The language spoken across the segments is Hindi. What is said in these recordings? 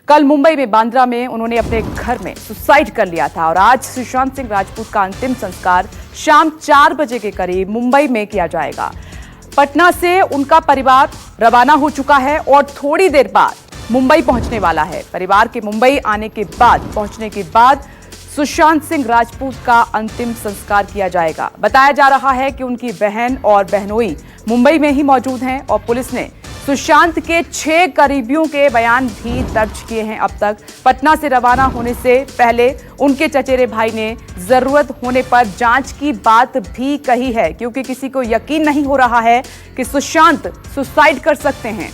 कल मुंबई में बांद्रा में उन्होंने अपने घर में सुसाइड कर लिया था और आज सुशांत सिंह राजपूत का अंतिम संस्कार शाम 4 बजे के करीब मुंबई में किया जाएगा। पटना से उनका परिवार रवाना हो चुका है और थोड़ी देर बाद मुंबई पहुंचने वाला है। परिवार के मुंबई आने के बाद पहुंचने के बाद सुशांत सिंह राजपूत का अंतिम संस्कार किया जाएगा। बताया जा रहा है कि उनकी बहन और बहनोई मुंबई में ही मौजूद हैं और पुलिस ने सुशांत के 6 करीबियों के बयान भी दर्ज किए हैं। अब तक पटना से रवाना होने से पहले उनके चचेरे भाई ने जरूरत होने पर जांच की बात भी कही है, क्योंकि किसी को यकीन नहीं हो रहा है कि सुशांत सुसाइड कर सकते हैं।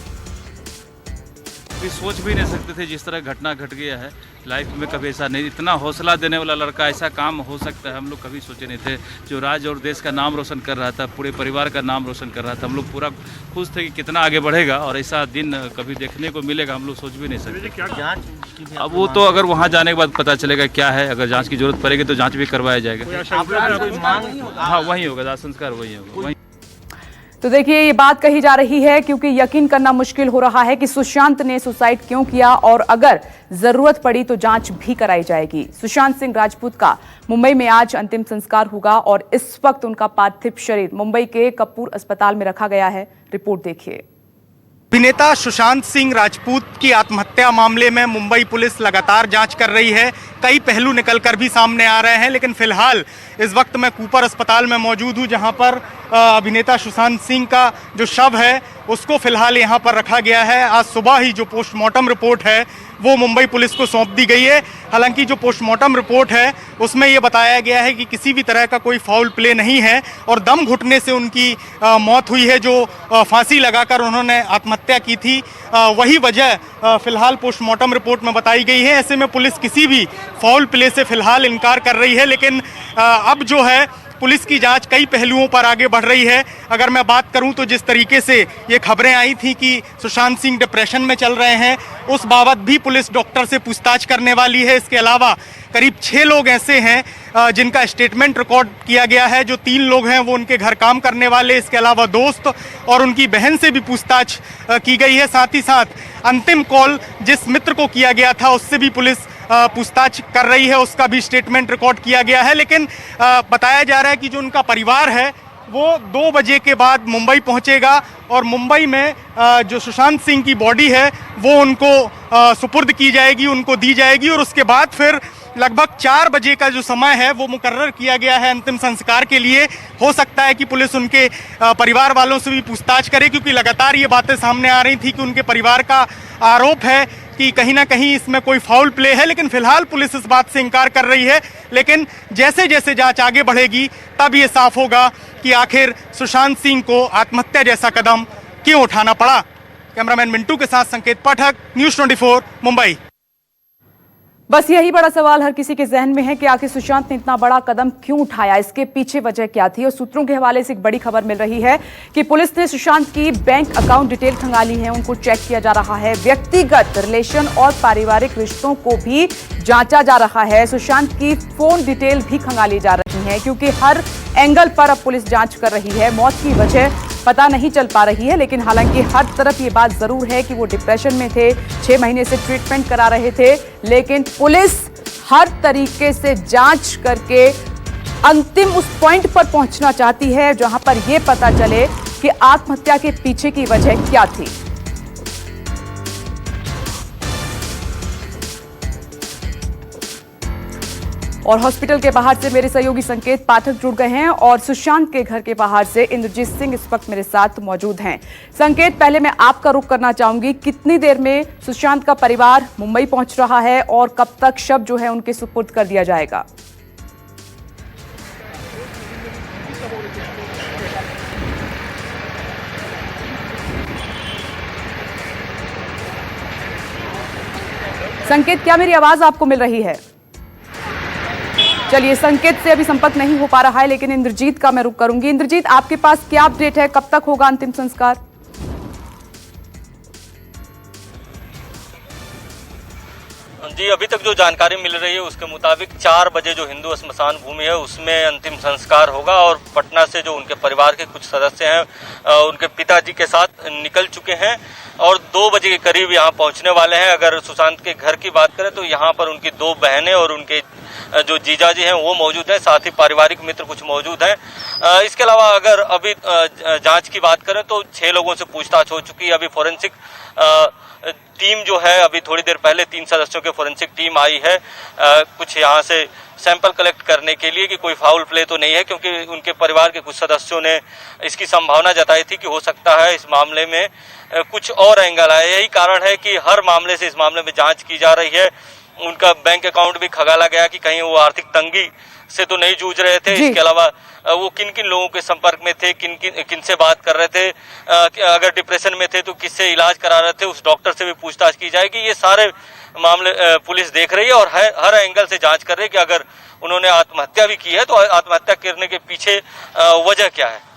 कभी सोच भी नहीं सकते थे जिस तरह घटना घट गया है। लाइफ में कभी ऐसा नहीं, इतना हौसला देने वाला लड़का, ऐसा काम हो सकता है हम लोग कभी सोचे नहीं थे। जो राज्य और देश का नाम रोशन कर रहा था, पूरे परिवार का नाम रोशन कर रहा था, हम लोग पूरा खुश थे कि कितना आगे बढ़ेगा और ऐसा दिन कभी देखने को मिलेगा हम लोग सोच भी नहीं सकते। अब वो तो अगर वहाँ जाने के बाद पता चलेगा क्या है। अगर जाँच की जरूरत पड़ेगी तो जाँच भी करवाया जाएगा। हाँ, वही होगा, दाह संस्कार वही होगा। तो देखिए, ये बात कही जा रही है क्योंकि यकीन करना मुश्किल हो रहा है कि सुशांत ने सुसाइड क्यों किया और अगर जरूरत पड़ी तो जांच भी कराई जाएगी। सुशांत सिंह राजपूत का मुंबई में आज अंतिम संस्कार होगा और इस वक्त उनका पार्थिव शरीर मुंबई के कपूर अस्पताल में रखा गया है। रिपोर्ट देखिए। अभिनेता सुशांत सिंह राजपूत की आत्महत्या मामले में मुंबई पुलिस लगातार जांच कर रही है। कई पहलू निकलकर भी सामने आ रहे हैं, लेकिन फिलहाल इस वक्त मैं कूपर अस्पताल में मौजूद हूं, जहां पर अभिनेता सुशांत सिंह का जो शव है उसको फिलहाल यहां पर रखा गया है। आज सुबह ही जो पोस्टमार्टम रिपोर्ट है वो मुंबई पुलिस को सौंप दी गई है। हालांकि जो पोस्टमार्टम रिपोर्ट है उसमें ये बताया गया है कि किसी भी तरह का कोई फाउल प्ले नहीं है और दम घुटने से उनकी मौत हुई है। जो फांसी लगाकर उन्होंने आत्महत्या की थी, वही वजह फिलहाल पोस्टमार्टम रिपोर्ट में बताई गई है। ऐसे में पुलिस किसी भी फाउल प्ले से फिलहाल इनकार कर रही है, लेकिन अब जो है पुलिस की जांच कई पहलुओं पर आगे बढ़ रही है। अगर मैं बात करूं तो जिस तरीके से ये खबरें आई थी कि सुशांत सिंह डिप्रेशन में चल रहे हैं, उस बाबत भी पुलिस डॉक्टर से पूछताछ करने वाली है। इसके अलावा करीब 6 लोग ऐसे हैं जिनका स्टेटमेंट रिकॉर्ड किया गया है। जो 3 लोग हैं वो उनके घर काम करने वाले, इसके अलावा दोस्त और उनकी बहन से भी पूछताछ की गई है। साथ ही साथ अंतिम कॉल जिस मित्र को किया गया था उससे भी पुलिस पूछताछ कर रही है, उसका भी स्टेटमेंट रिकॉर्ड किया गया है। लेकिन बताया जा रहा है कि जो उनका परिवार है वो 2 बजे के बाद मुंबई पहुंचेगा और मुंबई में जो सुशांत सिंह की बॉडी है वो उनको सुपुर्द की जाएगी, उनको दी जाएगी और उसके बाद फिर लगभग 4 बजे का जो समय है वो मुकर्रर किया गया है अंतिम संस्कार के लिए। हो सकता है कि पुलिस उनके परिवार वालों से भी पूछताछ करे, क्योंकि लगातार ये बातें सामने आ रही थी कि उनके परिवार का आरोप है कि कहीं ना कहीं इसमें कोई फाउल प्ले है। लेकिन फिलहाल पुलिस इस बात से इनकार कर रही है। लेकिन जैसे जैसे जांच आगे बढ़ेगी तब ये साफ होगा कि आखिर सुशांत सिंह को आत्महत्या जैसा कदम क्यों उठाना पड़ा। कैमरामैन मिंटू के साथ संकेत पाठक, न्यूज़ 24 मुंबई। बस यही बड़ा सवाल हर किसी के जहन में है कि आखिर सुशांत ने इतना बड़ा कदम क्यों उठाया, इसके पीछे वजह क्या थी। और सूत्रों के हवाले से एक बड़ी खबर मिल रही है कि पुलिस ने सुशांत की बैंक अकाउंट डिटेल खंगाली है, उनको चेक किया जा रहा है। व्यक्तिगत रिलेशन और पारिवारिक रिश्तों को भी जांचा जा रहा है। सुशांत की फोन डिटेल भी खंगाली जा रही है, क्योंकि हर एंगल पर अब पुलिस जांच कर रही है। मौत की वजह पता नहीं चल पा रही है, लेकिन हालांकि हर तरफ ये बात जरूर है कि वो डिप्रेशन में थे, 6 महीने से ट्रीटमेंट करा रहे थे। लेकिन पुलिस हर तरीके से जांच करके अंतिम उस पॉइंट पर पहुंचना चाहती है जहां पर यह पता चले कि आत्महत्या के पीछे की वजह क्या थी। और हॉस्पिटल के बाहर से मेरे सहयोगी संकेत पाठक जुड़ गए हैं और सुशांत के घर के बाहर से इंद्रजीत सिंह इस वक्त मेरे साथ मौजूद हैं। संकेत, पहले मैं आपका रुख करना चाहूंगी, कितनी देर में सुशांत का परिवार मुंबई पहुंच रहा है और कब तक शव जो है उनके सुपुर्द कर दिया जाएगा? संकेत, क्या मेरी आवाज आपको मिल रही है? चलिए, संकेत से अभी संपर्क नहीं हो पा रहा है, लेकिन इंद्रजीत का मैं रुख करूंगी। इंद्रजीत, आपके पास क्या अपडेट है, कब तक होगा अंतिम संस्कार? जी, अभी तक जो जानकारी मिल रही है उसके मुताबिक 4 बजे जो हिंदू स्मशान भूमि है उसमें अंतिम संस्कार होगा और पटना से जो उनके परिवार के कुछ सदस्य हैं उनके पिताजी के साथ निकल चुके हैं और 2 बजे के करीब यहाँ पहुँचने वाले हैं। अगर सुशांत के घर की बात करें तो यहाँ पर उनकी 2 बहनें और उनके जो जीजाजी हैं वो मौजूद हैं, साथ ही पारिवारिक मित्र कुछ मौजूद हैं। इसके अलावा अगर अभी जांच की बात करें तो 6 लोगों से पूछताछ हो चुकी है। अभी फोरेंसिक टीम जो है, अभी थोड़ी देर पहले 3 सदस्यों की फोरेंसिक टीम आई है कुछ यहाँ से सैंपल कलेक्ट करने के लिए कि कोई फाउल प्ले तो नहीं है, क्योंकि उनके परिवार के कुछ सदस्यों ने इसकी संभावना जताई थी कि हो सकता है इस मामले में कुछ और एंगल आए। यही कारण है कि हर मामले से इस मामले में जांच की जा रही है। उनका बैंक अकाउंट भी खगाला गया कि कहीं वो आर्थिक तंगी से तो नहीं जूझ रहे थे। इसके अलावा वो किन किन लोगों के संपर्क में थे, किन से बात कर रहे थे, अगर डिप्रेशन में थे तो किससे इलाज करा रहे थे, उस डॉक्टर से भी पूछताछ की जाएगी। ये सारे मामले पुलिस देख रही है और हर एंगल से जांच कर रही है कि अगर उन्होंने आत्महत्या भी की है तो आत्महत्या करने के पीछे वजह क्या है।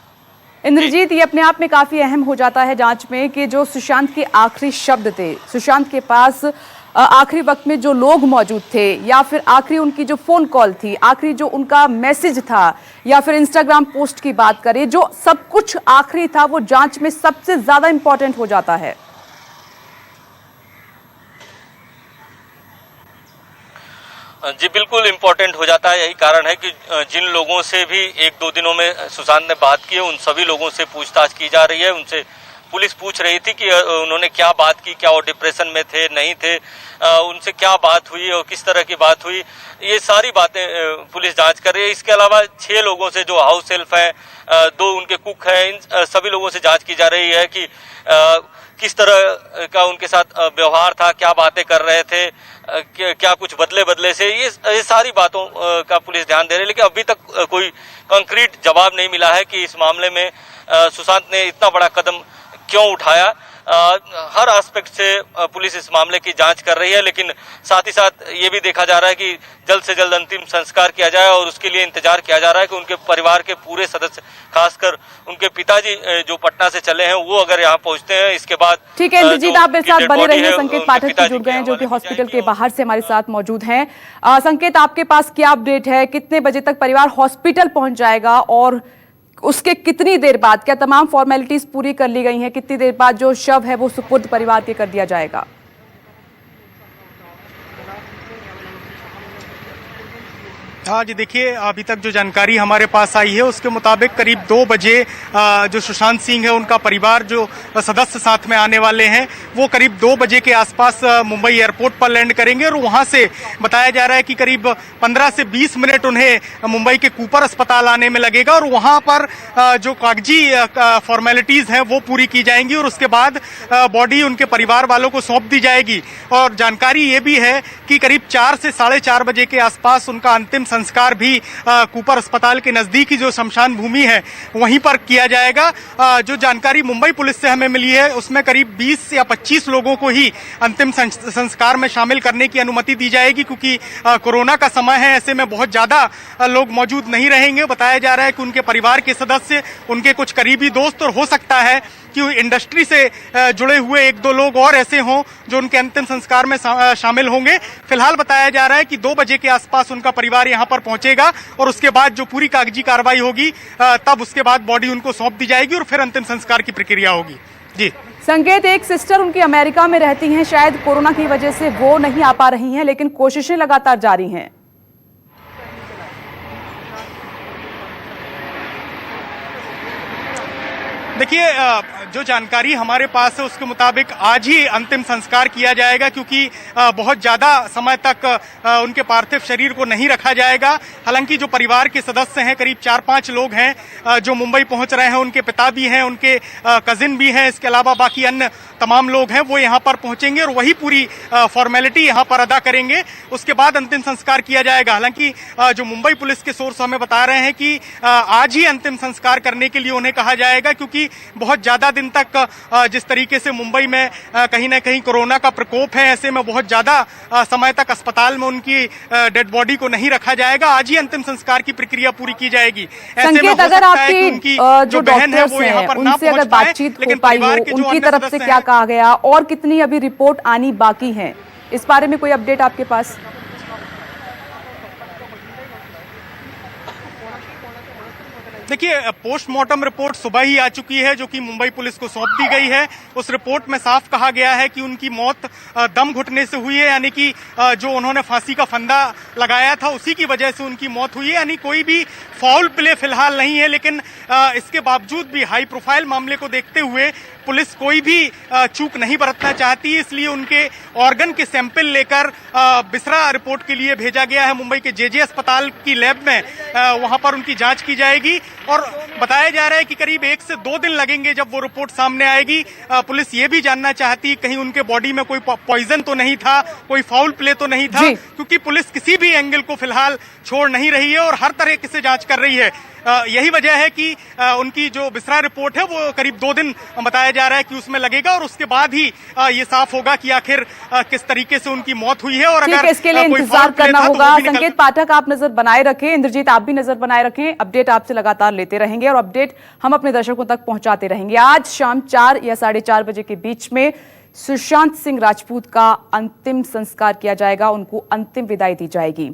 इंद्रजीत, ये अपने आप में काफी अहम हो जाता है जांच में कि जो सुशांत के आखिरी शब्द थे, सुशांत के पास आखिरी वक्त में जो लोग मौजूद थे या फिर आखिरी उनकी जो फोन कॉल थी, आखिरी जो उनका मैसेज था या फिर इंस्टाग्राम पोस्ट की बात करें, जो सब कुछ आखिरी था वो जांच में सबसे ज्यादा इंपॉर्टेंट हो जाता है। जी बिल्कुल इम्पोर्टेंट हो जाता है। यही कारण है कि जिन लोगों से भी 1-2 दिनों में सुशांत ने बात की है उन सभी लोगों से पूछताछ की जा रही है। उनसे पुलिस पूछ रही थी कि उन्होंने क्या बात की, क्या वो डिप्रेशन में थे, नहीं थे, उनसे क्या बात हुई और किस तरह की बात हुई, ये सारी बातें पुलिस जांच कर रही है। इसके अलावा 6 लोगों से जो हाउस हेल्प है, 2 उनके कुक हैं, इन सभी लोगों से जांच की जा रही है कि किस तरह का उनके साथ व्यवहार था, क्या बातें कर रहे थे, क्या कुछ बदले से, ये सारी बातों का पुलिस ध्यान दे रही है। लेकिन अभी तक कोई कंक्रीट जवाब नहीं मिला है कि इस मामले में सुशांत ने इतना बड़ा कदम क्यों उठाया। हर एस्पेक्ट से पुलिस इस मामले की जांच कर रही है, लेकिन साथ ही साथ ये भी देखा जा रहा है कि जल्द से जल्द अंतिम संस्कार किया जाए और उसके लिए इंतजार किया जा रहा है कि उनके परिवार के पूरे सदस्य, खासकर उनके पिताजी जो पटना से चले हैं, वो अगर यहाँ पहुंचते हैं इसके बाद। ठीक है इंद्रजीत, आप मेरे साथ बने रहिए। संकेत पाठक जी जुड़ गए हैं जो कि हॉस्पिटल के बाहर से हमारे साथ मौजूद हैं। संकेत, आपके पास क्या अपडेट है, कितने बजे तक परिवार हॉस्पिटल पहुंच जाएगा और उसके कितनी देर बाद, क्या तमाम फॉर्मेलिटीज पूरी कर ली गई हैं, कितनी देर बाद जो शव है वो सुपुर्द परिवार के कर दिया जाएगा? हाँ जी, देखिए अभी तक जो जानकारी हमारे पास आई है उसके मुताबिक करीब 2 बजे जो सुशांत सिंह है उनका परिवार जो सदस्य साथ में आने वाले हैं वो करीब 2 बजे के आसपास मुंबई एयरपोर्ट पर लैंड करेंगे और वहां से बताया जा रहा है कि करीब 15 से 20 मिनट उन्हें मुंबई के कूपर अस्पताल आने में लगेगा और वहां पर जो कागजी फॉर्मेलिटीज हैं वो पूरी की जाएंगी और उसके बाद बॉडी उनके परिवार वालों को सौंप दी जाएगी। और जानकारी ये भी है कि करीब 4 से 4:30 बजे के आसपास उनका अंतिम संस्कार भी कूपर अस्पताल के नजदीकी जो शमशान भूमि है वहीं पर किया जाएगा। जो जानकारी मुंबई पुलिस से हमें मिली है उसमें करीब 20 या 25 लोगों को ही अंतिम संस्कार में शामिल करने की अनुमति दी जाएगी, क्योंकि कोरोना का समय है, ऐसे में बहुत ज्यादा लोग मौजूद नहीं रहेंगे। बताया जा रहा है कि उनके परिवार के सदस्य, उनके कुछ करीबी दोस्त और हो सकता है कि इंडस्ट्री से जुड़े हुए 1-2 लोग और ऐसे हों जो उनके अंतिम संस्कार में शामिल होंगे। फिलहाल बताया जा रहा है कि 2 बजे के आसपास उनका परिवार यहां पर पहुंचेगा और उसके बाद जो पूरी कागजी कार्रवाई होगी तब उसके बाद बॉडी उनको सौंप दी जाएगी और फिर अंतिम संस्कार की प्रक्रिया होगी। जी संकेत, एक सिस्टर उनकी अमेरिका में रहती हैं, शायद कोरोना की वजह से वो नहीं आ पा रही हैं, लेकिन कोशिशें लगातार जारी हैं। देखिए जो जानकारी हमारे पास है उसके मुताबिक आज ही अंतिम संस्कार किया जाएगा, क्योंकि बहुत ज्यादा समय तक उनके पार्थिव शरीर को नहीं रखा जाएगा। हालांकि जो परिवार के सदस्य हैं करीब 4-5 लोग हैं जो मुंबई पहुंच रहे हैं, उनके पिता भी हैं, उनके कजिन भी हैं, इसके अलावा बाकी अन्य तमाम लोग हैं वो यहाँ पर पहुंचेंगे और वही पूरी फॉर्मेलिटी यहाँ पर अदा करेंगे। उसके बाद अंतिम संस्कार किया जाएगा। हालांकि जो मुंबई पुलिस के सोर्स हमें बता रहे हैं कि आज ही अंतिम संस्कार करने के लिए उन्हें कहा जाएगा, क्योंकि बहुत ज्यादा दिन तक जिस तरीके से मुंबई में कहीं ना कहीं कोरोना का प्रकोप है, ऐसे में बहुत ज्यादा समय तक अस्पताल में उनकी डेड बॉडी को नहीं रखा जाएगा। आज ही अंतिम संस्कार की प्रक्रिया पूरी की जाएगी। ऐसे में हो सकता है कि उनकी जो बहन है वो यहाँ पर उनसे अगर बातचीत हो पाई हो, उनकी तरफ से क्या कहा गया और कितनी अभी रिपोर्ट आनी बाकी है, इस बारे में कोई अपडेट आपके पास? देखिए, पोस्टमार्टम रिपोर्ट सुबह ही आ चुकी है जो कि मुंबई पुलिस को सौंप दी गई है। उस रिपोर्ट में साफ कहा गया है कि उनकी मौत दम घुटने से हुई है, यानी कि जो उन्होंने फांसी का फंदा लगाया था उसी की वजह से उनकी मौत हुई है, यानी कोई भी फाउल प्ले फिलहाल नहीं है। लेकिन इसके बावजूद भी हाई प्रोफाइल मामले को देखते हुए पुलिस कोई भी चूक नहीं बरतना चाहती, इसलिए उनके ऑर्गन के सैंपल लेकर बिसरा रिपोर्ट के लिए भेजा गया है मुंबई के जेजे अस्पताल की लैब में। वहां पर उनकी जांच की जाएगी और बताया जा रहा है कि करीब 1 से 2 दिन लगेंगे जब वो रिपोर्ट सामने आएगी। पुलिस ये भी जानना चाहती कहीं उनके बॉडी में कोई पॉइजन तो नहीं था, कोई फाउल प्ले तो नहीं था, क्योंकि पुलिस किसी भी एंगल को फिलहाल छोड़ नहीं रही है और हर तरह से जांच कर रही है। यही वजह है कि उनकी जो बिसरा रिपोर्ट है वो करीब 2 दिन बताया जा रहा है कि उसमें लगेगा और उसके बाद ही ये साफ होगा कि आखिर किस तरीके से उनकी मौत हुई है। और अगर इसके लिए इंतजार करना होगा। संकेत पाठक, आप नजर बनाए रखें, इंद्रजीत आप भी नजर बनाए रखें, अपडेट आपसे लगातार लेते रहेंगे और अपडेट हम अपने दर्शकों तक पहुंचाते रहेंगे। आज शाम 4 या 4:30 बजे के बीच में सुशांत सिंह राजपूत का अंतिम संस्कार किया जाएगा, उनको अंतिम विदाई दी जाएगी।